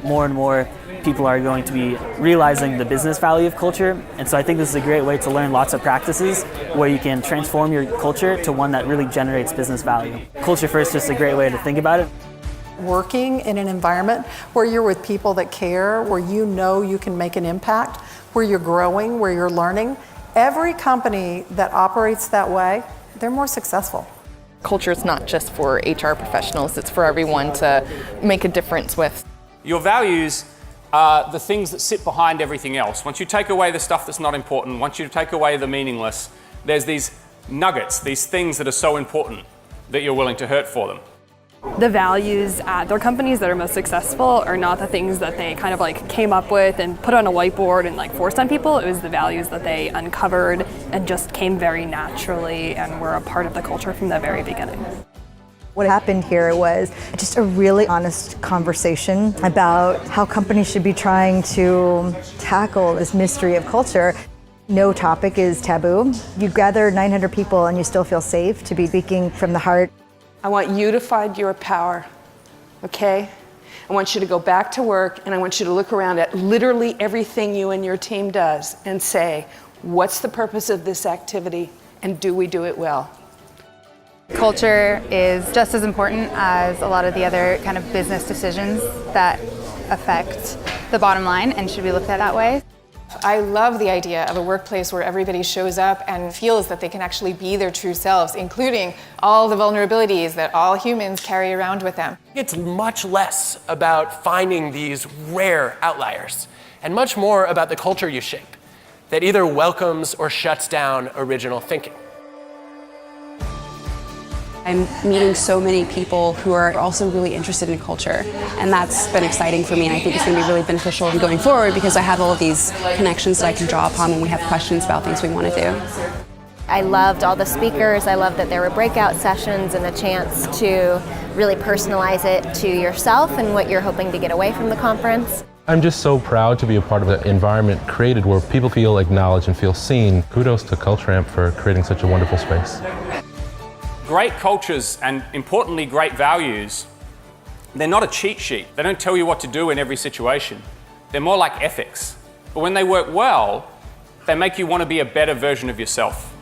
more and more people are going to be realizing the business value of culture. And so I think this is a great way to learn lots of practices where you can transform your culture to one that really generates business value. Culture first is just a great way to think about it. Working in an environment where you're with people that care, where you know you can make an impact, where you're growing, where you're learning. Every company that operates that way, they're more successful. Culture is not just for HR professionals, it's for everyone to make a difference with. Your values are the things that sit behind everything else. Once you take away the stuff that's not important, once you take away the meaningless, there's these nuggets, these things that are so important that you're willing to hurt for them. The values at their companies that are most successful are not the things that they kind of like came up with and put on a whiteboard and like forced on people. It was the values that they uncovered and just came very naturally and were a part of the culture from the very beginning. What happened here was just a really honest conversation about how companies should be trying to tackle this mystery of culture. No topic is taboo. You gather 900 people and you still feel safe to be speaking from the heart. I want you to find your power, okay? I want you to go back to work and I want you to look around at literally everything you and your team does and say, what's the purpose of this activity and do we do it well? Culture is just as important as a lot of the other kind of business decisions that affect the bottom line and should be looked at that way. I love the idea of a workplace where everybody shows up and feels that they can actually be their true selves, including all the vulnerabilities that all humans carry around with them. It's much less about finding these rare outliers and much more about the culture you shape that either welcomes or shuts down original thinking. I'm meeting so many people who are also really interested in culture, and that's been exciting for me, and I think it's going to be really beneficial going forward because I have all of these connections that I can draw upon when we have questions about things we want to do. I loved all the speakers. I loved that there were breakout sessions and a chance to really personalize it to yourself and what you're hoping to get away from the conference. I'm just so proud to be a part of the environment created where people feel acknowledged and feel seen. Kudos to Culture Amp for creating such a wonderful space. Great cultures and importantly great values, they're not a cheat sheet. They don't tell you what to do in every situation. They're more like ethics. But when they work well, they make you want to be a better version of yourself.